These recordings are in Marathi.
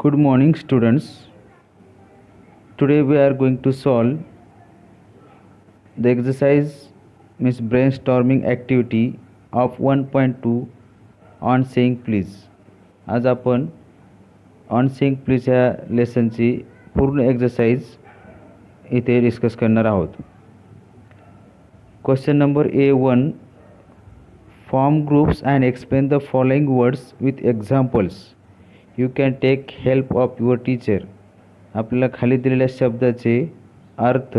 Good morning, students. Today we are going to solve the exercise means brainstorming activity of 1.2 on saying please. आज आपण ऑन सेइंग प्लीज ह्या लेसनची पूर्ण एक्सरसाइज इथे डिस्कस करणार आहोत. Question number A1, form groups and explain the following words with examples. You can take help of your teacher. आपल्याला खाली दिलेल्या शब्दाचे अर्थ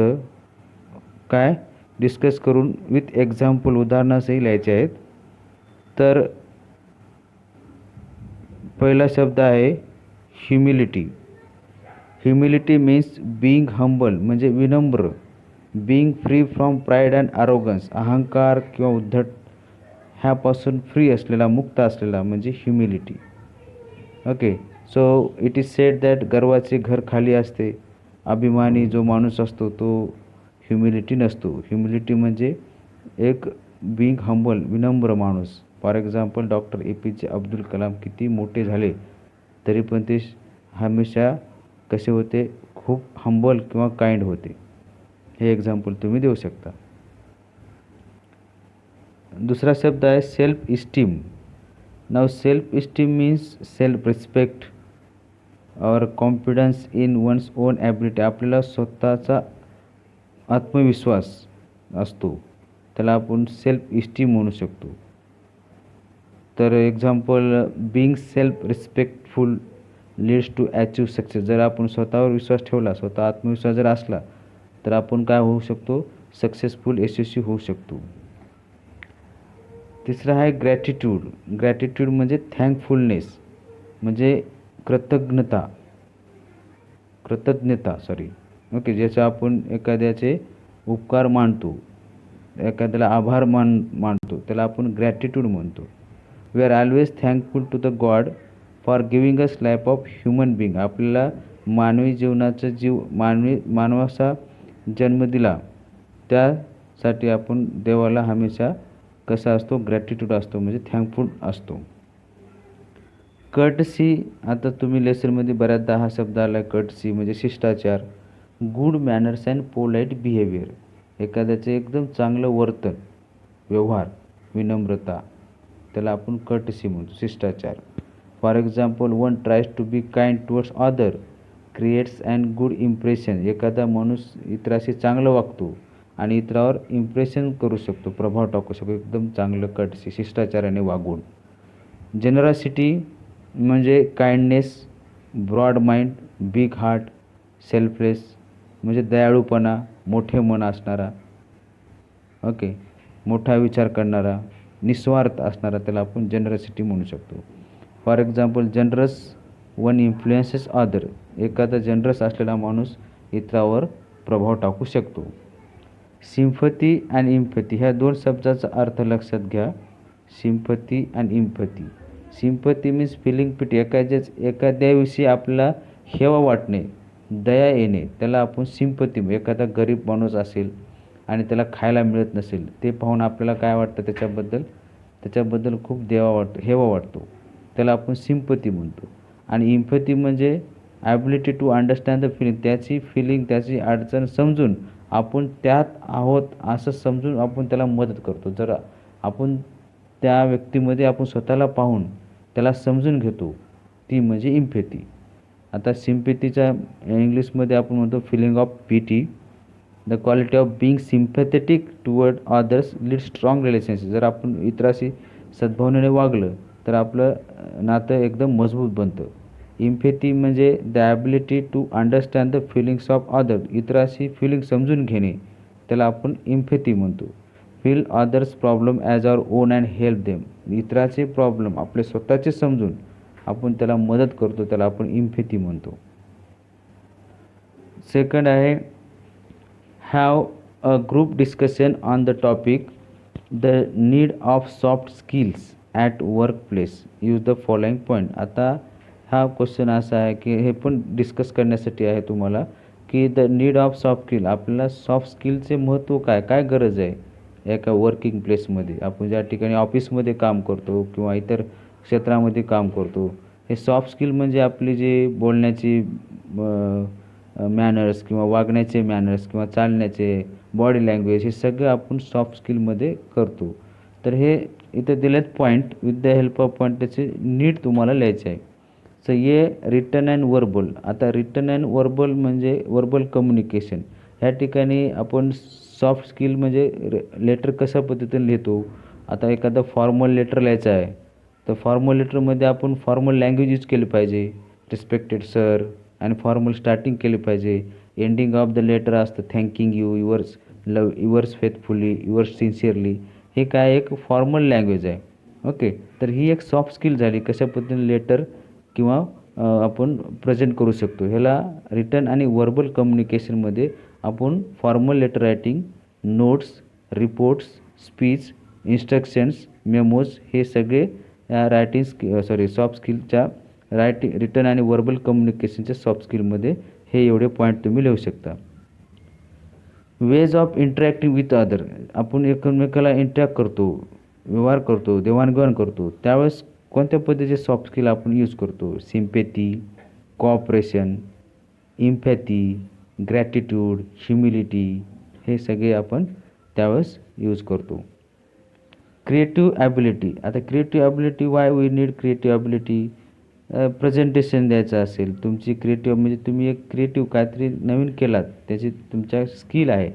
काय डिस्कस करून विथ एक्झाम्पल उदाहरणासही लिहायचे आहेत. तर पहिला शब्द आहे humility. Humility means being humble म्हणजे विनम्र. Being free from pride and arrogance, अहंकार किंवा उद्धट ह्यापासून फ्री असलेला, मुक्त असलेला म्हणजे humility. Okay, so it is said that गर्वाचे घर खाली असते. अभिमानी जो माणूस असतो तो ह्युमिलिटी नसतो. ह्युमिलिटी म्हणजे एक बीइंग हंबल, विनम्र माणूस. For example doctor APJ Abdul Kalam किती मोठे झाले तरी पण ते हमेशा कसे होते, खूप हंबल किंवा काइंड होते. हे एक्झाम्पल तुम्ही देऊ शकता. दुसरा शब्द आहे सेल्फ इस्टीम. नाव self esteem means self respect और confidence in one's own ability. आपल्याला स्वतःचा आत्मविश्वास असतो, त्याला आपण सेल्फ इस्टीम म्हणू शकतो. तर example being self respectful leads to achieve success. जर आपण स्वतःवर विश्वास ठेवला, स्वतः आत्मविश्वास जर असला तर आपण काय होऊ शकतो, सक्सेसफुल, यशस्वी होऊ शकतो. तिसरा आहे ग्रॅटिट्यूड. ग्रॅटिट्यूड म्हणजे थँकफुलनेस म्हणजे कृतज्ञता. ओके, ज्याचा आपण एखाद्याचे उपकार मानतो, एखाद्याला आभार मानतो, त्याला आपण ग्रॅटिट्यूड म्हणतो. We are always thankful to the god for giving us life of human being. आपल्याला मानवी जीवनाचा मानवाचा जन्म दिला त्यासाठी आपण देवाला हमेशा कसा असतो, ग्रॅटिट्यूड असतो म्हणजे थँकफुल असतो. कर्टसी. आता तुम्ही लेसनमध्ये बऱ्याचदा हा शब्द आला. कर्टसी म्हणजे शिष्टाचार. Good manners and polite behaviour. एखाद्याचे एकदम चांगलं वर्तन, व्यवहार, विनम्रता, त्याला आपण कर्टसी म्हणतो, शिष्टाचार. For example one tries to be kind towards other creates and good impression. एखादा माणूस इतराशी चांगलं वागतो आणि इतरावर इम्प्रेशन करू शकतो, प्रभाव टाकू शकतो, एकदम चांगलं कर्टसी, शिष्टाचाराने वागून. जनरॉसिटी म्हणजे kindness, broad mind, big heart, selfless म्हणजे दयाळूपणा, मोठे मन असणारा. ओके, मोठा विचार करणारा, निस्वार्थ असणारा, त्याला आपण जनरसिटी म्हणू शकतो. For example generous one influences other. एखादा जनरस असलेला माणूस इतरावर प्रभाव टाकू शकतो. सिम्पथी अँड इम्पथी ह्या दोन शब्दाचा अर्थ लक्षात घ्या. Sympathy and empathy. Sympathy means feeling pity. एखाद्याविषयी आपल्याला हेवा वाटणे, दया येणे, त्याला आपण सिम्पथी. एखादा गरीब माणूस असेल आणि त्याला खायला मिळत नसेल, ते पाहून आपल्याला काय वाटतं, त्याच्याबद्दल खूप हेवा वाटतो, त्याला आपण सिम्पथी म्हणतो. आणि इम्पथी म्हणजे ability to understand the feeling. त्याची फिलिंग, त्याची अडचण समजून आपण त्यात आहोत असं समजून आपण त्याला मदत करतो. जर आपण त्या व्यक्तीमध्ये आपण स्वतःला पाहून त्याला समजून घेतो, ती म्हणजे इम्पॅथी. आता सिम्पॅथीच्या इंग्लिशमध्ये आपण म्हणतो feeling of pity. The quality of being sympathetic toward others lead strong relationship. जर आपण इतराशी सद्भावनेने वागलं तर आपलं नातं एकदम मजबूत बनतं. इम्पॅथी म्हणजे the ability to understand the feelings of other. इतराशी फिलिंग समजून घेणे, त्याला आपण इम्पॅथी म्हणतो. Feel others problem as our own and help them. इतराचे प्रॉब्लेम आपले स्वतःचे समजून आपण त्याला मदत करतो, त्याला आपण इम्पॅथी म्हणतो. सेकंड आहे have a group discussion on the topic the need of soft skills at work place. Use the following point. आता हा क्वेश्चन असा आहे की हे पण डिस्कस करण्यासाठी आहे तुम्हाला की the need of soft skill. आपल्याला सॉफ्ट स्किलचे महत्त्व काय गरज आहे एका वर्किंग प्लेसमध्ये. आपण ज्या ठिकाणी ऑफिसमध्ये काम करतो किंवा इतर क्षेत्रामध्ये काम करतो हे सॉफ्ट स्किल म्हणजे आपली जे बोलण्याची मॅनर्स किंवा वागण्याचे मॅनर्स किंवा चालण्याचे, बॉडी लँग्वेज हे सगळं आपण सॉफ्ट स्किलमध्ये करतो. तर हे इथे दिलेत point with the help of point त्याचे नीट तुम्हाला लिहायचे आहे. सो ये रिटन अँड वर्बल. आता रिटन अँड वर्बल म्हणजे वर्बल कम्युनिकेशन. ह्या ठिकाणी आपण सॉफ्ट स्किल म्हणजे लेटर कशा पद्धतीने लिहितो. आता एखादा फॉर्मल लेटर लिहायचं आहे तर फॉर्मल लेटरमध्ये आपण फॉर्मल लँग्वेज यूज केली पाहिजे. रिस्पेक्टेड सर आणि फॉर्मल स्टार्टिंग केली पाहिजे. एंडिंग ऑफ द लेटर असतं thanking you, yours love, yours faithfully, yours sincerely. हे काय एक फॉर्मल लँग्वेज आहे. ओके. तर ही एक सॉफ्ट स्किल झाली कशा पद्धतीने लेटर किंवा आपण प्रेझेंट करू शकतो. ह्याला रिटन आणि वर्बल कम्युनिकेशनमध्ये आपण formal letter writing, notes, reports, speech, instructions, memos हे सगळे सॉफ्ट स्किलच्या रिटन आणि वर्बल कम्युनिकेशनच्या सॉफ्ट स्किलमध्ये हे एवढे पॉईंट तुम्ही लिहू शकता. Ways of interacting with other. आपण एकमेकाला इंटरॅक्ट करतो, व्यवहार करतो, देवाणघेवाण करतो, त्यावेळेस कोणत्या पद्धतीचे सॉफ्ट स्किल आपण यूज करतो. Sympathy, cooperation, empathy, gratitude, humility हे सगळे आपण त्यावेळेस यूज करतो. Creative ability. आता creative ability, why we need creative ability. Presentation द्यायचं असेल, तुमची क्रिएटिव्ह म्हणजे तुम्ही एक क्रिएटिव्ह काहीतरी नवीन केलात, त्याची तुमच्या स्किल आहे,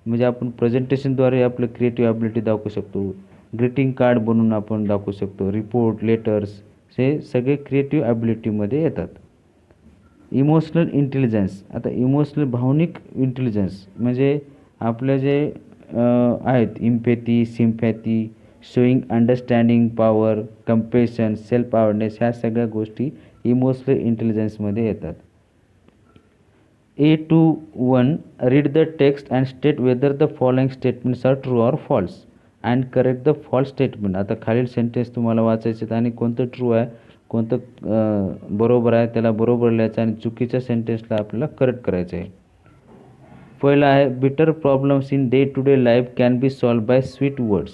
म्हणजे आपण प्रेझेंटेशनद्वारे आपलं क्रिएटिव्ह ॲबिलिटी दाखवू शकतो. ग्रीटिंग कार्ड बनवून आपण दाखवू शकतो. रिपोर्ट, लेटर्स हे सगळे क्रिएटिव्ह ॲबिलिटीमध्ये येतात. Emotional intelligence. आता इमोशनल भावनिक इंटेलिजन्स म्हणजे आपलं जे आहेत empathy, sympathy, showing understanding power, compassion, self awareness ह्या सगळ्या गोष्टी इमोशनल इंटेलिजन्समध्ये येतात. A21 read the text and state whether the following statements are true or false and correct the false statement. आता खालील सेंटेन्स तुम्हाला वाचायचे आहेत आणि कोणतं ट्रू आहे, कोणतं बरोबर आहे त्याला बरोबर लिहायचं आणि चुकीच्या सेंटेन्सला आपल्याला करेक्ट करायचं आहे. पहिलं आहे bitter problems in day to day life can be solved by sweet words.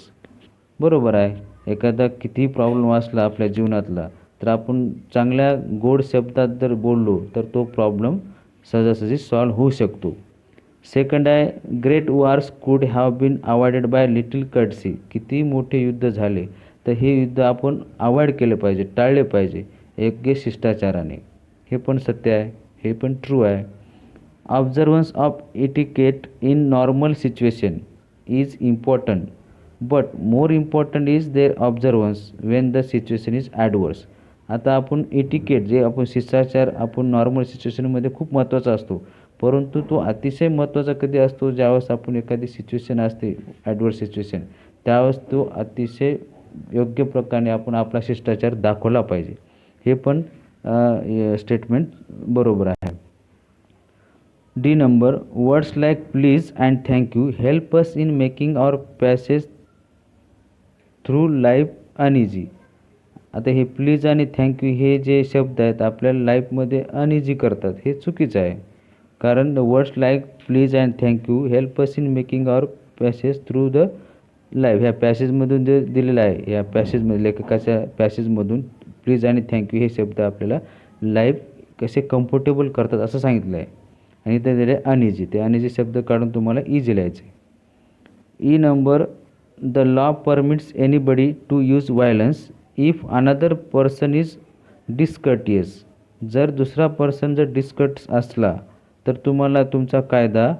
बरोबर आहे. एखादा कितीही प्रॉब्लेम असला आपल्या जीवनातला तर आपण चांगल्या गोड शब्दात जर बोललो तर तो प्रॉब्लेम सहजासहजी सॉल्व होऊ शकतो. सेकंड आहे great wars could have been avoided by little courtesy. किती मोठे युद्ध झाले तर हे युद्ध आपण अवॉइड केले पाहिजे, टाळले पाहिजे योग्य शिष्टाचाराने. हे पण सत्य आहे, हे पण ट्रू आहे. Observance of etiquette in normal situation is important but more important is their observance when the situation is adverse. आता आपण इटिकेट जे आपण शिष्टाचार आपण नॉर्मल सिच्युएशनमध्ये खूप महत्त्वाचा असतो, परंतु तो अतिशय महत्त्वाचा कधी असतो ज्यावेळेस आपण एखादी सिच्युएशन असते ॲडवर्स सिच्युएशन, त्यावेळेस तो अतिशय योग्य प्रकारे आपण आपला शिष्टाचार दाखवला पाहिजे. हे पण स्टेटमेंट बरोबर आहे. The number words like please and thank you help us in making our passage through life uneasy. आता हे प्लीज आणि थँक्यू हे जे शब्द आहेत आपल्याला लाईफमध्ये अनइझी करतात, हे चुकीचं आहे. कारण words like please and thank you help us in making our passage through the life. ह्या पॅसेजमधून जे दिलेलं आहे, या पॅसेजमध्ये लेखकाच्या पॅसेजमधून प्लीज आणि थँक्यू हे शब्द आपल्याला लाईफ कसे कम्फर्टेबल करतात असं सांगितलं आहे. आणि ते दिले अनइझी, ते अनइझी शब्द काढून तुम्हाला इझी लिहायचे. E number the law permits anybody to use violence if another person is discourteous. जर दुसरा पर्सन जर डिस्कर्ट्स असला तर तुम्हाला तुमचा कायदा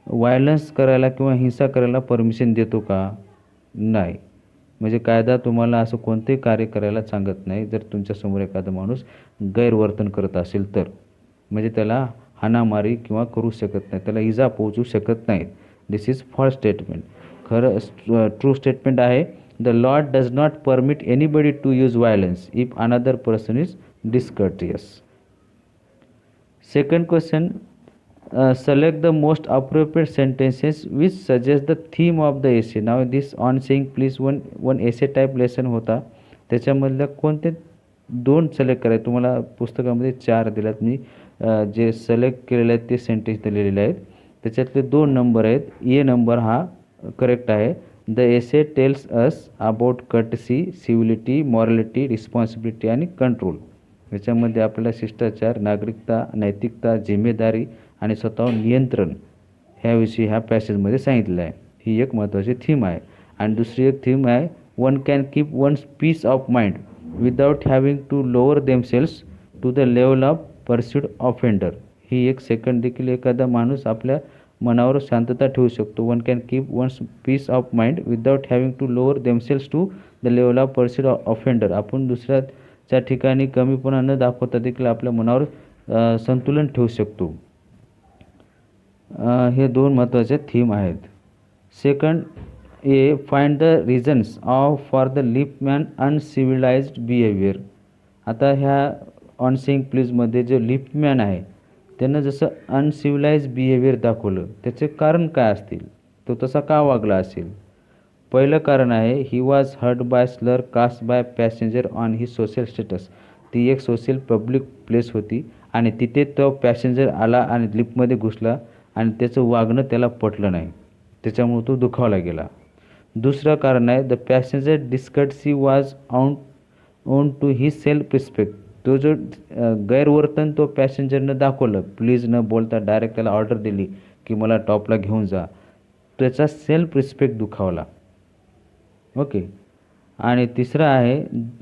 व्हायलन्स करायला किंवा हिंसा करायला परमिशन देतो का? नाही. म्हणजे कायदा तुम्हाला असं कोणतेही कार्य करायला सांगत नाही जर तुमच्यासमोर एखादा माणूस गैरवर्तन करत असेल तर. म्हणजे त्याला हाणामारी किंवा करू शकत नाही, त्याला इजा पोहोचू शकत नाहीत. This is false statement. खरं ट्रू स्टेटमेंट आहे the law does not permit anybody to use violence if another person is discourteous. Second question select the most appropriate sentences which suggest the theme of the essay. Now this on saying please one essay type lesson होता, त्याच्यामधल्या कोणते दोन सिलेक्ट करायचे. तुम्हाला पुस्तकामध्ये 4 दिल्यात, मी जे सिलेक्ट केलेले आहेत ते सेंटेन्स दिलेले आहेत, त्याच्यातले 2 नंबर आहेत. ए नंबर हा करेक्ट आहे. The essay tells us about courtesy, civility, morality, responsibility आणि कंट्रोल. याच्यामध्ये आपल्याला शिष्टाचार, नागरिकता, नैतिकता, जिम्मेदारी आणि स्वतःवर नियंत्रण ह्याविषयी ह्या पॅसेजमध्ये सांगितलेलं आहे. ही एक महत्त्वाची थीम आहे. आणि दुसरी एक थीम आहे, one can keep one's peace of mind without having to lower themselves to the level of pursued offender. ही एक सेकंड देखील एखादा माणूस आपल्या मनावर शांतता ठेवू शकतो. One can keep one's peace of mind without having to lower themselves to the level of pursued offender. आपण दुसऱ्याच्या ठिकाणी कमीपणा न दाखवता देखील आपल्या मनावर संतुलन ठेवू शकतो. हे दोन महत्त्वाचे थीम आहेत. Second A, find the reasons for the Lippman uncivilized behaviour. आता ह्या ऑन सेइंग प्लीजमध्ये जो लिपमॅन आहे त्यानं जसं अनसिव्हिलाइज बिहेवियर दाखवलं, त्याचे कारण काय असतील, तो तसा का वागला असेल. पहिलं कारण आहे, he was hurt by slur cast by passenger on he social status. ती एक सोशल पब्लिक प्लेस होती आणि तिथे तो पॅसेंजर आला आणि लिफ्टमध्ये घुसला आणि त्याचं वागणं त्याला पटलं नाही, त्याच्यामुळे तो दुखावला गेला. दुसरं कारण आहे, the passenger discourtesy was on to he self respect. तो जो गैरवर्तन तो पॅसेंजरनं दाखवलं, प्लीज न बोलता डायरेक्ट त्याला ऑर्डर दिली की मला टॉपला घेऊन जा, त्याचा सेल्फ रिस्पेक्ट दुखावला. ओके. आणि तिसरं आहे,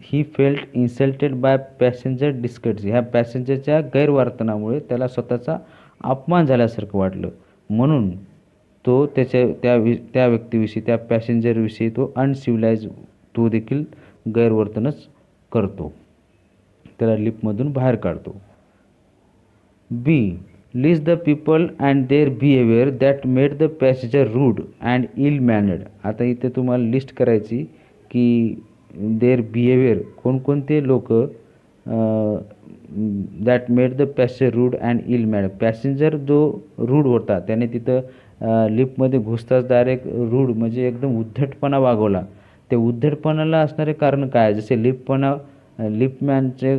he felt insulted by passenger discourtesy. ह्या पॅसेंजरच्या गैरवर्तनामुळे त्याला स्वतःचा अपमान झाल्यासारखं वाटलं, म्हणून तो त्या व्यक्तीविषयी, त्या पॅसेंजरविषयी तो अनसिव्हिलाइज, तो देखील गैरवर्तनच करतो, त्याला लिफ्टमधून बाहेर काढतो. B, list the people and their behaviour that made the passenger rude and ill mannered. आता इथे तुम्हाला लिस्ट करायची की देअर बिहेवियर, कोणकोणते लोक that made the passenger rude and ill mannered. Passenger जो रूड होता त्याने तिथं लिफ्टमध्ये घुसताच डायरेक्ट रूड म्हणजे एकदम उद्धटपणा वागवला. ते उद्धटपणाला असणारे कारण काय, जसे लिफ्टमॅनचे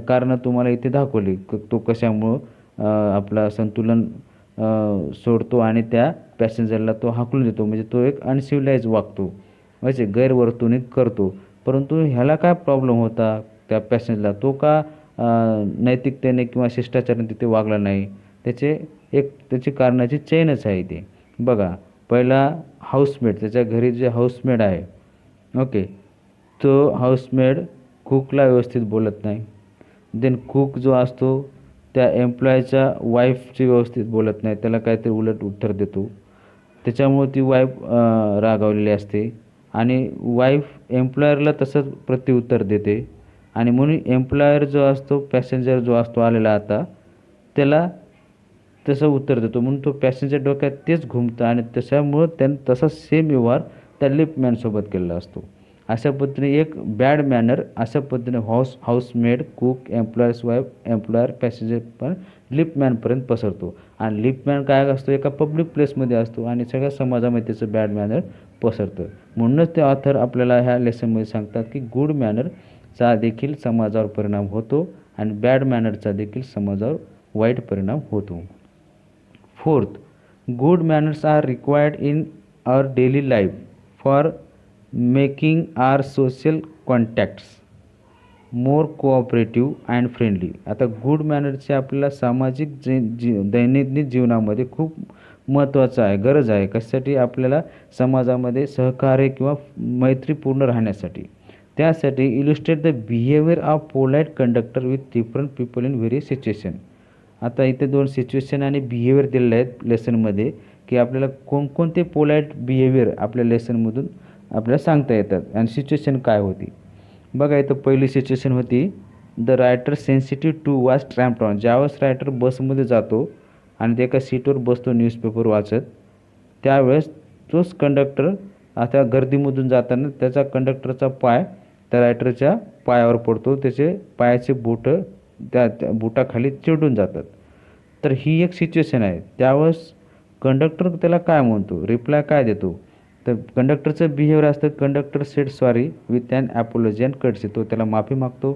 कारणं तुम्हाला इथे दाखवली, तो कशामुळं आपला संतुलन सोडतो आणि त्या पॅसेंजरला तो हाकलून देतो, म्हणजे तो एक अनसिव्हिलाइज वागतो, म्हणजे गैरवर्तणूक करतो. परंतु ह्याला काय प्रॉब्लेम होता त्या पॅसेंजरला, तो का नैतिकतेने किंवा शिष्टाचाराने तिथे वागला नाही, त्याची कारणाची चेनच आहे इथे. बघा, पहिला हाऊसमेड, त्याच्या घरी जे हाऊसमेड आहे, ओके, तो हाऊसमेड कुकला व्यवस्थित बोलत नाही. देन कुक जो असतो त्या एम्प्लॉयच्या वाईफची व्यवस्थित बोलत नाही, त्याला काहीतरी उलट उत्तर देतो, त्याच्यामुळे ती वाईफ रागावलेली असते आणि वाईफ एम्प्लॉयरला तसंच प्रत्युत्तर देते. आणि म्हणून एम्प्लॉयर जो असतो, पॅसेंजर जो असतो आलेला आता, त्याला तसं उत्तर देतो, म्हणून तो पॅसेंजर डोक्यात तेच घुमतं आणि त्याच्यामुळं त्यानं तसा सेम व्यवहार त्या लिफ्टमॅनसोबत केलेला असतो. अशा पद्धतीने एक बॅड मॅनर अशा पद्धतीने housemaid, cook, employer's wife, employer, passenger पण लिफ्टमॅनपर्यंत पसरतो. आणि लिफ्टमॅन काय असतो, एका पब्लिक प्लेसमध्ये असतो आणि सगळ्या समाजामध्ये त्याचं बॅड मॅनर पसरतं. म्हणूनच ते ऑथर आपल्याला ह्या लेसनमध्ये सांगतात की गुड मॅनरचा देखील समाजावर परिणाम होतो आणि बॅड मॅनरचा देखील समाजावर वाईट परिणाम होतो. Fourth, good manners are required in our daily life for making our social contacts more cooperative and friendly. आता गुड मॅनरचे आपल्याला सामाजिक दैनंदिन जीवनामध्ये खूप महत्त्वाचं आहे, गरज आहे. कशासाठी, आपल्याला समाजामध्ये सहकार्य किंवा मैत्रीपूर्ण राहण्यासाठी. त्यासाठी illustrate the behaviour of polite conductor with different people in various situation. आता इथे दोन सिच्युएशन आणि बिहेवियर दिलेले आहेत लेसनमध्ये, की आपल्याला कोणकोणते पोलाईट बिहेवियर आपल्या लेसनमधून आपल्याला सांगता येतात आणि सिच्युएशन काय होती. बघा, इथं पहिली सिच्युएशन होती, the writer sensitive too was tramped on. ज्यावेळेस रायटर बसमध्ये जातो आणि ते एका सीटवर बसतो न्यूजपेपर वाचत, त्यावेळेस तोच कंडक्टर आता गर्दीमधून जाताना त्याचा कंडक्टरचा पाय त्या रायटरच्या पायावर पडतो, त्याचे पायाचे बोटं त्या बुटाखाली चिरडून जातात. तर ही एक सिच्युएशन आहे. त्यावेळेस कंडक्टर त्याला काय म्हणतो, रिप्लाय काय देतो, तर कंडक्टरचं बिहेवियर असतं, conductor said sorry with an apology and courtesy. तो त्याला माफी मागतो,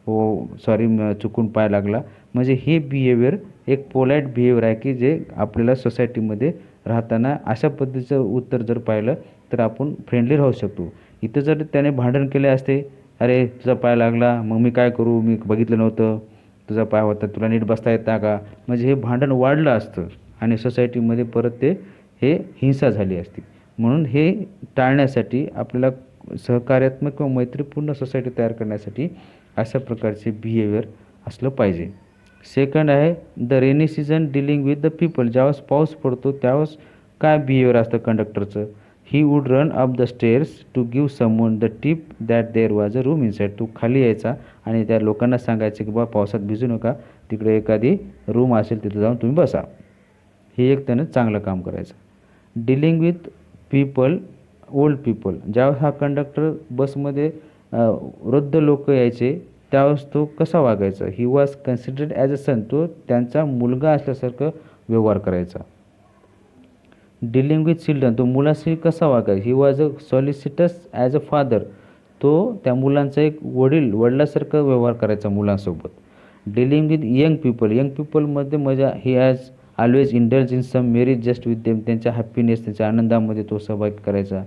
हो सॉरी चुकून पाय लागला. म्हणजे हे बिहेवियर एक पोलाईट बिहेवियर आहे की जे आपल्याला सोसायटीमध्ये राहताना अशा पद्धतीचं उत्तर जर पाहिलं तर आपण फ्रेंडली राहू शकतो. इथं जर त्याने भांडण केले असते अरे तुझा पाय लागला, मग मी काय करू, मी बघितलं नव्हतं, तुझा पाय होता, तुला नीट बसता येता का, म्हणजे हे भांडण वाढलं असतं आणि सोसायटीमध्ये परत ते हे हिंसा झाली असती. म्हणून हे टाळण्यासाठी आपल्याला सहकार्यात्मक किंवा मैत्रीपूर्ण सोसायटी तयार करण्यासाठी अशा प्रकारचे बिहेवियर असलं पाहिजे. सेकंड आहे the rainy season dealing with the people. ज्यावेळेस पाऊस पडतो त्यावेळेस काय बिहेवियर असतं कंडक्टरचं. He would run up the stairs to give someone the tip that there was a room inside. तो खाली यायचा आणि त्या लोकांना सांगायचं की बा पावसात भिजू नका, तिकडे एखादी रूम असेल तिथे जाऊन तुम्ही बसा. हे एक त्यानं चांगलं काम करायचं. Dealing with people, old people. ज्यावेळेस हा कंडक्टर बसमध्ये वृद्ध लोक यायचे त्यावेळेस तो कसा वागायचा. He was considered as a son. तो त्यांचा मुलगा असल्यासारखं व्यवहार करायचा. Dealing with children. तो मुलाशी कसा वागायचा. He was a solicitous as a father. तो त्या मुलांचा एक वडिलासारखं व्यवहार करायचा मुलांसोबत. Dealing with young people. Young पीपलमध्ये मजा he has always indulge in some merries just with them. त्यांच्या हॅपीनेस, त्यांच्या आनंदामध्ये तो सहभाग करायचा.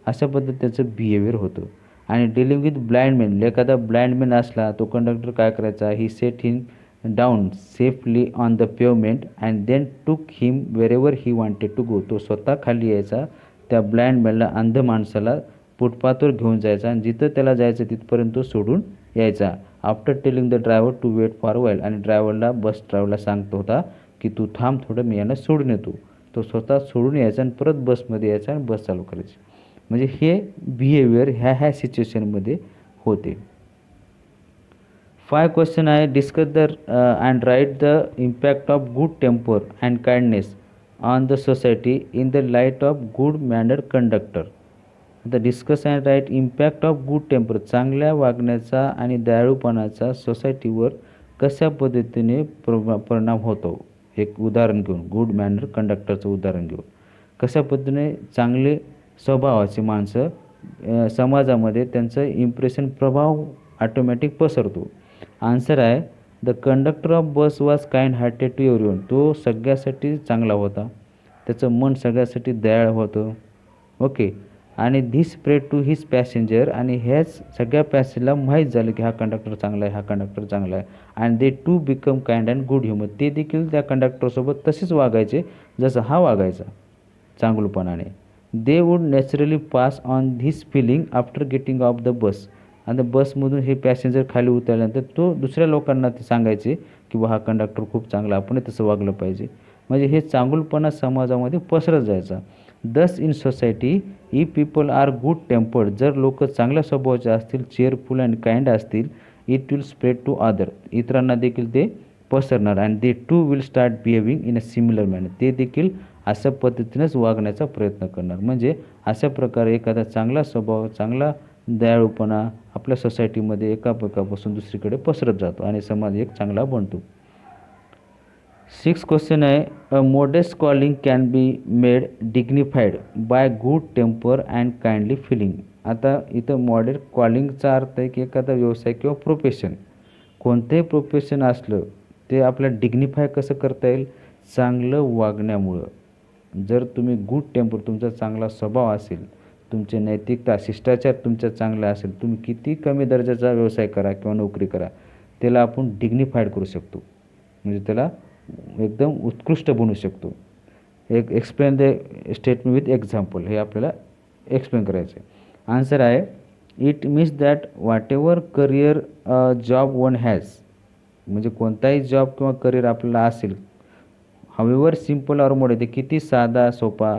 अशा पद्धतीचं त्याचं बिहेवियर होतं. आणि डिलिंग विथ ब्लाइंड मॅन. एखादा ब्लाइंड मॅन असला तो कंडक्टर काय करायचा. He set him down safely on the pavement and then took him wherever he wanted to go. तो स्वतः खाली यायचा, त्या ब्लाइंड मॅनला, अंध माणसाला फुटपाथवर घेऊन जायचा आणि जिथं त्याला जायचं तिथपर्यंत तो सोडून यायचा. After telling the driver to wait for while. आणि ड्रायव्हरला, बस ड्रायव्हरला सांगतो होता की तू थांब थोडं, मी यांना सोडून येतो. तो स्वतः सोडून यायचा आणि परत बसमध्ये यायचा आणि बस चालू करायची. म्हणजे हे बिहेवियर ह्या सिच्युएशनमध्ये होते. 5 क्वेश्चन आहे. Discuss the and write the impact of good temper and kindness on the society in the light of good mannered conductor. आता discuss and write impact of good temper. चांगल्या वागण्याचा आणि दयाळूपणाचा सोसायटीवर कशा पद्धतीने परिणाम होतो. एक उदाहरण घेऊन, गुड मॅनर कंडक्टरचं उदाहरण घेऊन कशा पद्धतीने चांगले स्वभावाची माणसं समाजामध्ये त्यांचं इम्प्रेशन, प्रभाव ऑटोमॅटिक पसरतो. आन्सर आहे the conductor of bus was kind hearted to everyone. तो सगळ्यासाठी चांगला होता, त्याचं मन सगळ्यासाठी दयाळ होतं. ओके. आणि this spread to his passenger. आणि ह्याच सगळ्या पॅसेंजरला माहीत झालं की हा कंडक्टर चांगला आहे, हा कंडक्टर चांगला आहे. And they too become kind and good human. ते देखील त्या कंडक्टरसोबत तसेच वागायचे जसं हा वागायचा चांगलपणाने. They would naturally pass on this feeling after getting off the bus. आणि बसमधून हे पॅसेंजर खाली उतरल्यानंतर तो दुसऱ्या लोकांना ते सांगायचे की बा हा कंडक्टर खूप चांगला, आपण तसं वागलं पाहिजे. म्हणजे हे चांगुलपणा समाजामध्ये पसरत जायचा. Thus in society if people are good tempered. जर लोक चांगल्या स्वभावाचे असतील, चेअरफुल अँड काइंड असतील, it will spread to other. इतरांना देखील ते पसरणार. And they too will start behaving in a similar manner. ते देखील अशा पद्धतीनेच वागण्याचा प्रयत्न करणार. म्हणजे अशा प्रकारे एखादा चांगला स्वभाव, चांगला दयाळूपणा आपल्या सोसायटीमध्ये एकापासून दुसरीकडे पसरत जातो आणि समाज एक चांगला बनतो. 6 क्वेश्चन आहे. A modest calling can be made dignified by good temper and kindly feeling. आता इथं मॉडेस्ट कॉलिंगचा अर्थ आहे की एखादा व्यवसाय किंवा प्रोफेशन, कोणतंही प्रोफेशन असलं ते आपल्याला डिग्निफाय कसं करता येईल, चांगलं वागण्यामुळं. जर तुम्ही गुड टेम्पर, तुमचा चांगला स्वभाव असेल, तुमची नैतिकता, शिष्टाचार तुमचा चांगला असेल, तुम्ही किती कमी दर्जाचा व्यवसाय करा किंवा नोकरी करा, त्याला आपण डिग्निफाईड करू शकतो. म्हणजे त्याला एकदम उत्कृष्ट बनवू शकतो. Explain the statement with example. हे आपल्याला एक्सप्लेन करायचं आहे. आन्सर आहे it means that what ever career job one has. म्हणजे कोणताही जॉब किंवा करिअर आपल्याला असेल, हावेवर सिम्पल ऑर मोड, ते किती साधा सोपा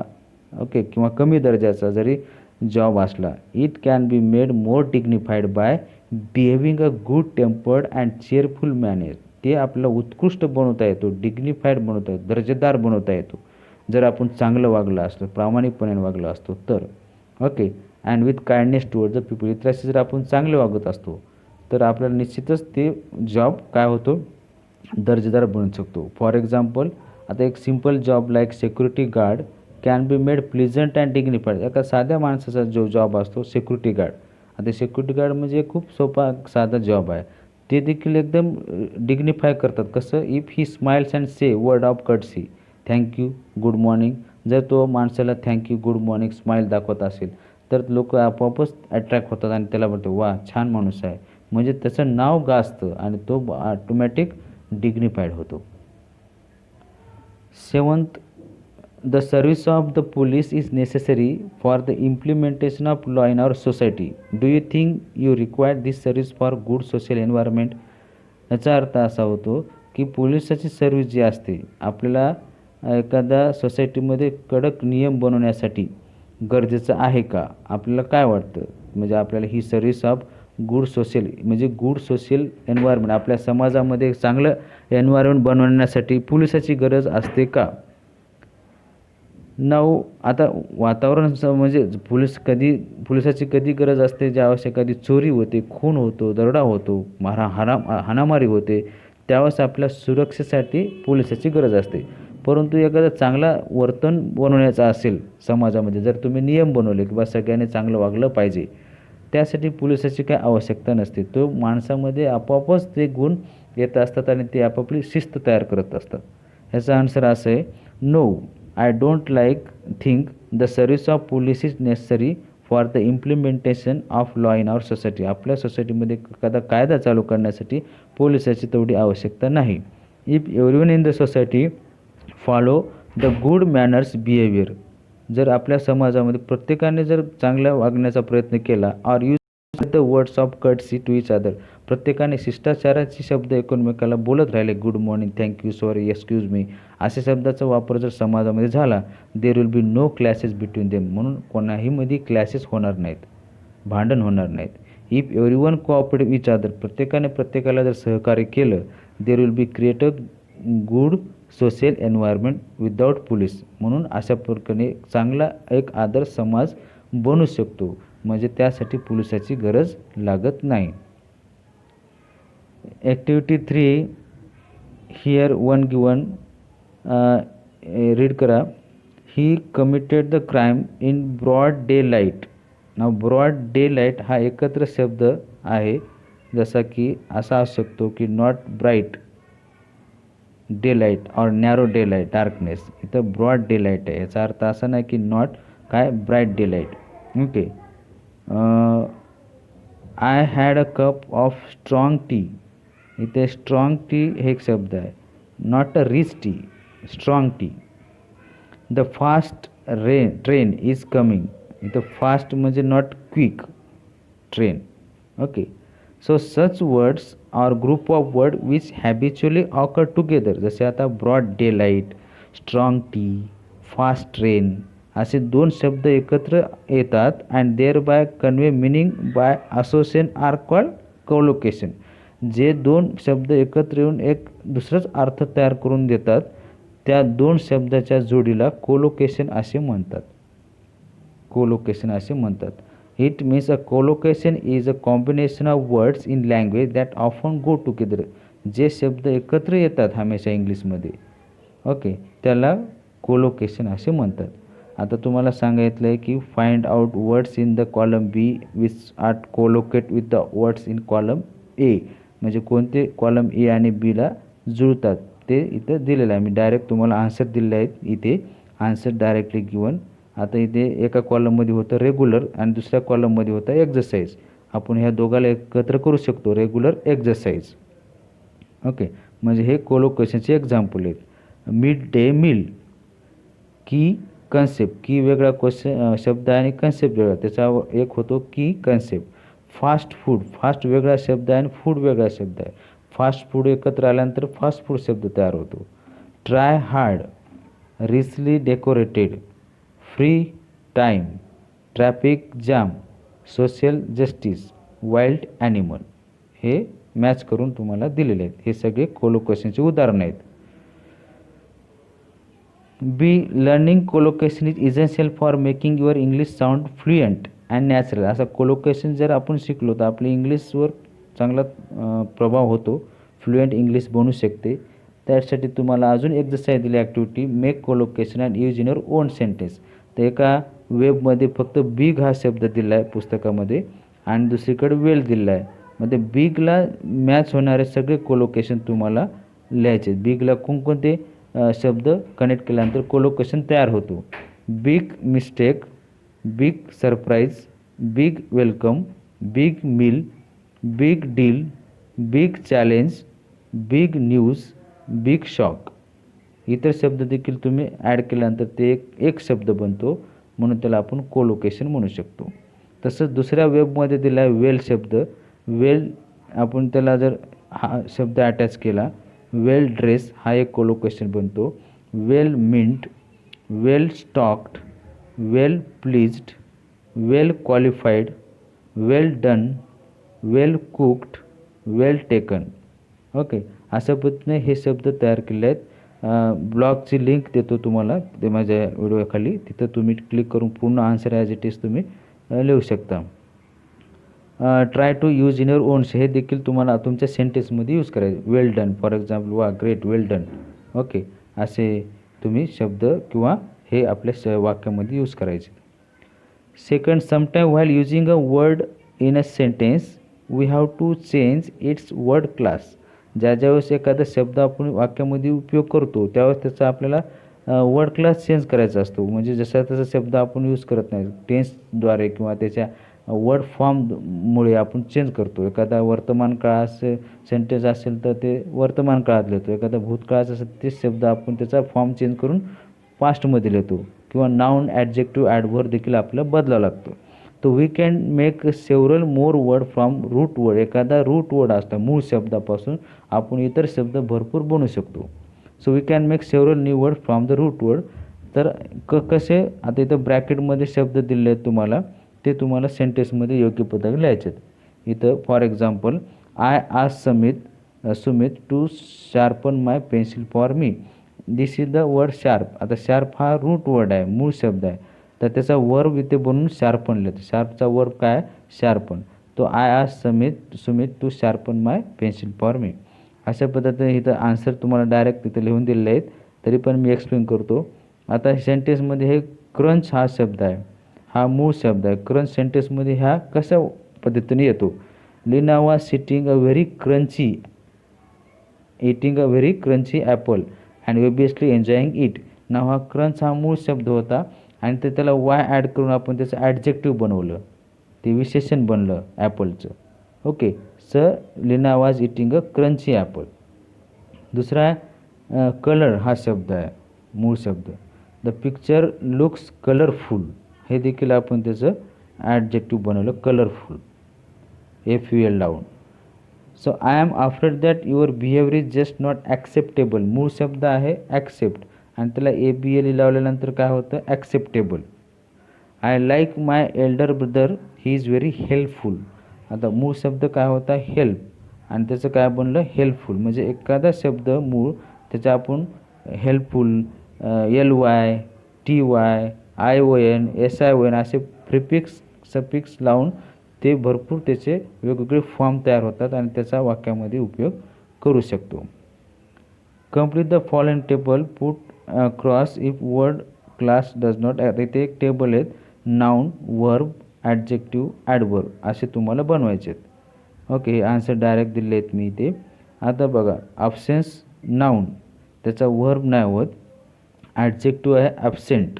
ओके किंवा कमी दर्जाचा जरी जॉब असला, it can be made more dignified by behaving a good tempered and cheerful manner. ते आपल्याला उत्कृष्ट बनवता येतो, डिग्निफाईड बनवता येतो, दर्जेदार बनवता येतो जर आपण चांगलं वागलं असतं, प्रामाणिकपणे वागलं असतो तर. Okay. And with kindness toward the people. इतरांशी जर आपण चांगले वागत असतो तर आपल्याला निश्चितच ते जॉब काय होतो, दर्जेदार बनवू शकतो. फॉर एक्झाम्पल, आता एक simple job like security guard can be made pleasant and dignified. एका साध्या माणसाचा जो जॉब असतो सिक्युरिटी गार्ड, आता सिक्युरिटी गार्ड म्हणजे खूप सोपा साधा जॉब आहे, ते देखील एकदम डिग्निफाय करतात. कसं, if he smiles and say word of courtesy, thank you, good morning. जर तो माणसाला थँक्यू, गुड मॉर्निंग, स्माईल दाखवत असेल, तर लोक आपोआपच अट्रॅक्ट होतात आणि त्याला म्हणतो वा छान माणूस आहे, म्हणजे त्याचं नाव गाजतं आणि तो ऑटोमॅटिक डिग्निफाईड होतो. Seventh, the service of the police is necessary for the implementation of law in our society. Do you think you require this service for good social environment. याचा अर्थ असा होतो की पोलिसाची सर्व्हिस जी असते आपल्याला एखाद्या सोसायटीमध्ये कडक नियम बनवण्यासाठी गरजेचं आहे का, आपल्याला काय वाटतं. म्हणजे आपल्याला ही सर्व्हिस ऑफ गुड सोशल म्हणजे गुड सोशल एन्व्हायरमेंट आपल्या समाजामध्ये चांगलं एन्व्हायरमेंट बनवण्यासाठी पोलिसाची गरज असते का. नाऊ आता वातावरण म्हणजे पोलिसाची कधी गरज असते, ज्यावेळेस एखादी चोरी होते, खून होतो, दरोडा होतो, हाणामारी होते, त्यावेळेस आपल्या सुरक्षेसाठी पोलिसाची गरज असते. परंतु एखादा चांगला वर्तन बनवण्याचा असेल समाजामध्ये, जर तुम्ही नियम बनवले की बा सगळ्यांनी चांगलं वागलं पाहिजे, त्यासाठी पोलिसाची काही आवश्यकता नसते. तो माणसामध्ये आपोआपच ते गुण येत असतात आणि ते आपापली शिस्त तयार करत असतात. ह्याचा आन्सर असं आहे, no I don't think the service of police is necessary for the implementation of law in our society. आपल्या सोसायटीमध्ये एखादा कायदा चालू करण्यासाठी पोलिसाची तेवढी आवश्यकता नाही. If everyone in the society follow the good manners behaviour. जर आपल्या समाजामध्ये प्रत्येकाने जर चांगल्या वागण्याचा प्रयत्न केला, or use the words of courtesy to each other, प्रत्येकाने शिष्टाचाराचे शब्द एकमेकाला बोलत राहिले, good morning, thank you, sorry, excuse me, अशा शब्दाचा वापर जर समाजामध्ये झाला, there will be no clashes between them. म्हणून कोणाहीमध्ये क्लॅशेस होणार नाहीत, भांडण होणार नाहीत. If everyone cooperate each other, प्रत्येकाने प्रत्येकाला जर सहकार्य केलं, देर will be create a good social environment without police. म्हणून अशा प्रकारे चांगला एक आदर्श समाज बनू शकतो, म्हणजे त्यासाठी पोलिसाची गरज लागत नाही. Activity 3 here one given, read करा. He committed the crime in broad day light. नाव ब्रॉड डे लाईट हा एकत्र शब्द आहे, जसा की असा असू शकतो की not bright day light or narrow day light darkness. इथं ब्रॉड डे लाईट आहे, याचा अर्थ असा नाही की नॉट काय bright day light. Okay. I had a cup of strong tea. इथे स्ट्रॉंग टी हे एक शब्द आहे, not a rich tea, strong tea. The fast train is coming. इथं फास्ट म्हणजे not quick train. Okay. So such words or group of word which हॅबिच्युअली occur together. जसे आता broad day light, strong tea, fast train असे दोन शब्द एकत्र येतात and thereby convey meaning by association are called collocation. जे दोन शब्द एकत्र येऊन एक दुसराच अर्थ तयार करून देतात, त्या दोन शब्दाच्या जोडीला कोलोकेशन असे म्हणतात. कोलोकेशन असे म्हणतात. It means a collocation is a combination of words in language that often go together. जे शब्द एकत्र येतात हमेशा इंग्लिशमध्ये, ओके, त्याला कोलोकेशन असे म्हणतात. आता तुम्हाला सांगितलं आहे की find out words in the column B which are collocate with the words in column A. म्हणजे कोणते कॉलम ए आणि बीला जुळतात ते इथं दिलेलं आहे. मी डायरेक्ट तुम्हाला आन्सर दिले आहेत, इथे आन्सर डायरेक्टली गिवन. आता इथे एका कॉलममध्ये होतं रेग्युलर आणि दुसऱ्या कॉलममध्ये होतं एक्झरसाईज. आपण ह्या दोघाला एकत्र करू शकतो, रेग्युलर एक्झरसाईज. ओके, म्हणजे हे कोलोकेशनचे एक्झाम्पल आहेत. मिड डे मील, की कन्सेप्ट, की वेगळा शब्द आहे आणि कन्सेप्ट वेगळा, त्याचा एक होतो की कन्सेप्ट. फास्ट फूड, फास्ट वेगळा शब्द आहे आणि फूड वेगळा शब्द आहे. फास्ट फूड एकत्र आल्यानंतर फास्ट फूड शब्द तयार होतो. Try hard, richly decorated, free time, traffic jam, social justice, wild animal. हे मॅच करून तुम्हाला दिलेले आहेत. हे सगळे कोलोकेशनचे उदाहरण आहेत. B, learning collocation is essential for making your English sound fluent and natural. असा कोलोकेशन जर आपण शिकलो तर आपली इंग्लिशवर चांगला प्रभाव होतो, फ्लुएंट इंग्लिश बनू शकते. त्यासाठी तुम्हाला अजून एक्झरसाईज दिली activity, make collocation and use in your own sentence. तर एका वेबमध्ये फक्त बिग हा शब्द दिला आहे पुस्तकामध्ये आणि दुसरीकडे वेल दिला आहे. मग ते बिगला मॅच होणारे सगळे कोलोकेशन तुम्हाला लिहायचे. बिगला कोणकोणते शब्द कनेक्ट केल्यानंतर कोलोकेशन तयार होतो. Big mistake, big surprise, big welcome, big meal, big deal, big challenge, big news, big shock. इतर शब्द देखील तुम्ही ॲड केल्यानंतर ते एक शब्द बनतो, म्हणून त्याला आपण कोलोकेशन म्हणू शकतो. तसंच दुसऱ्या वेबमध्ये दिला आहे वेल शब्द. वेल आपण त्याला जर हा शब्द अटॅच केला, वेल ड्रेस हा एक कोलोकेशन बनतो. वेल मिंट, वेल स्टॉक्ड, वेल प्लीज्ड, वेल क्वालिफाईड, वेल डन, वेल कुक्ड, वेल टेकन. ओके, अशा पद्धतीने हे शब्द तयार केले आहेत. ब्लॉगची लिंक देतो तुम्हाला ते माझ्या व्हिडिओखाली, तिथं तुम्ही क्लिक करून पूर्ण आन्सर ॲज इट इज तुम्ही लिहू शकता. Try to use in your ones हे देखील तुम्हाला तुमच्या सेंटेन्समध्ये यूज करायचे. वेल डन फॉर एक्झाम्पल, वा ग्रेट, वेल डन. ओके, असे तुम्ही शब्द किंवा हे आपल्या वाक्यामध्ये यूज करायचे. Second, sometime while using a word in a sentence we have to change its word class. ज्यावेळेस एखादा शब्द आपण वाक्यामध्ये उपयोग करतो त्यावेळेस त्याचा आपल्याला वर्ड क्लास चेंज करायचा असतो. म्हणजे जसा तसा शब्द आपण यूज करत नाही, टेन्सद्वारे किंवा त्याच्या वर्ड फॉर्ममुळे आपण चेंज करतो. एखादा वर्तमान काळाचं सेंटेन्स असेल तर ते वर्तमान काळात लिहितो. एखादा भूतकाळाचं असेल तेच शब्द आपण त्याचा फॉर्म चेंज करून पास्टमध्ये लिहितो. किंवा नाऊन, ॲडजेक्टिव्ह, ॲडव्हर्ब देखील आपल्याला बदलावा लागतो. तो we can make several more word from root word. एखादा रूट वर्ड असतो मूळ शब्दापासून आपण इतर शब्द भरपूर बनवू शकतो. So we can make several new word from the root word. तर कसे, आता इथं ब्रॅकेटमध्ये शब्द दिले आहेत तुम्हाला, ते तुम्हाला सेंटेन्समध्ये योग्य पद्धतीने लिहायचे आहेत. इथं for example, I ask Sumit to sharpen my pencil for me. This is the word sharp. आता शार्प हा रूट वर्ड आहे, मूळ शब्द आहे, तर त्याचा वर्ब इथे बनवून शार्पन लिहितो. शार्पचा वर्ब काय? शार्पन. तो I ask Sumit to sharpen my pencil for me. अशा पद्धतीने इथं आन्सर तुम्हाला डायरेक्ट तिथे लिहून दिलेले आहेत, तरी पण मी एक्सप्लेन करतो. आता सेंटेन्समध्ये हे क्रंच हा शब्द आहे, हा मूळ शब्द आहे. क्रंच सेंटेन्समध्ये ह्या कशा पद्धतीने येतो? Leena was sitting a very crunchy, eating a very crunchy apple and obviously enjoying it. नाव हा क्रंच हा मूळ शब्द होता आणि ते त्याला वाय ॲड करून आपण त्याचं ॲडजेक्टिव्ह बनवलं, ते विशेषण बनलं ॲपलचं. Okay, Leena was eating a crunchy apple. दुसरा कलर हा शब्द आहे, मूळ शब्द. द पिक्चर लुक्स कलरफुल, हे देखील आपण त्याचं ॲडजेक्टिव्ह बनवलं, कलरफुल, FUL लावून. So I am afraid that your behaviour is just not acceptable. मूळ शब्द आहे ॲक्सेप्ट आणि त्याला ABL लावल्यानंतर काय होतं? Acceptable. I like my Elder brother, he is very helpful. आता मूळ शब्द काय होता? हेल्प, आणि त्याचं काय बनलं? हेल्पफुल. म्हणजे एखादा शब्द मूळ त्याचा आपण helpful, LY, TY, ION, SION असे प्रिफिक्स, सफिक्स लावून ते भरपूर त्याचे वेगवेगळे फॉर्म तयार होतात आणि त्याचा वाक्यामध्ये उपयोग करू शकतो. Complete the following table, put cross if word class does not. इथे एक टेबल आहेत, नाऊन, वर्ब, ॲडजेक्टिव्ह, ॲडवर्ब असे तुम्हाला बनवायचे आहेत. ओके, हे आन्सर डायरेक्ट दिले आहेत मी इथे. आता बघा, ॲब्सेन्स नाऊन, त्याचा वर्ब नाही होत. ॲडजेक्टिव्ह आहे ॲब्सेंट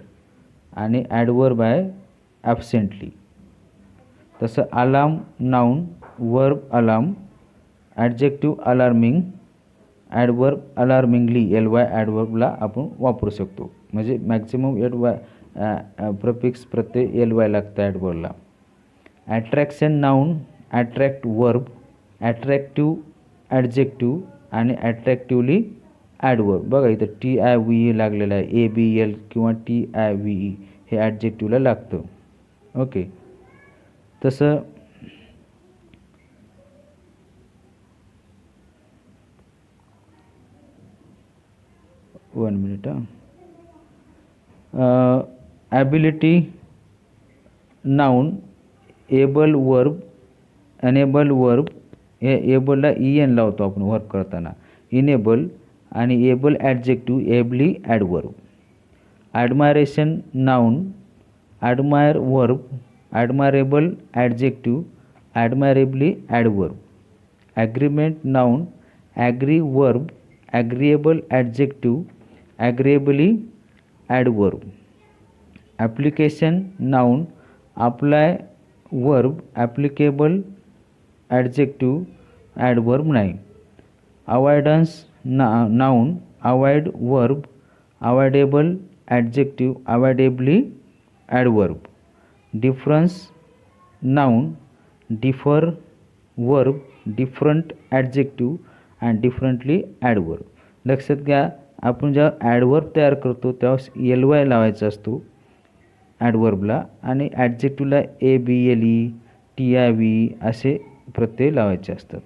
आणि ॲडवर्ब आहे ॲब्सेंटली. तसं alarm noun, verb alarm, adjective alarming, adverb alarmingly, LY ॲडवर्बला आपण वापरू शकतो. म्हणजे मॅक्झिमम LY प्रफिक्स प्रत्यय LY लागतं ॲडवर्बला. Attraction noun, attract verb, attractive adjective आणि ॲट्रॅक्टिव्हली ॲडवर्ब. बघा इथं TIVE लागलेलं आहे, ABL किंवा TIVE हे ॲडजेक्टिव्हला लागतं. ओके, तसं one minute. Ability noun, able verb, enable verb. हे एबलला EN लावतो आपण वर्क करताना, इनेबल, आणि able adjective, ably adverb. Admiration noun, admire verb, admirable adjective, admirably adverb. Agreement noun, agree verb, agreeable adjective, agreeably adverb. Application noun apply verb applicable adjective adverb नाही. Avoidance noun avoid verb avoidable adjective avoidably adverb. Difference noun differ verb different adjective and differently adverb. लक्षात घ्या, आपण जेव्हा ॲडवर्ब तयार करतो तेव्हा एल वाय लावायचा असतो ॲडवर्बला आणि ॲडजेक्टिव्हला A B L E T I V असे प्रत्यय लावायचे असतात.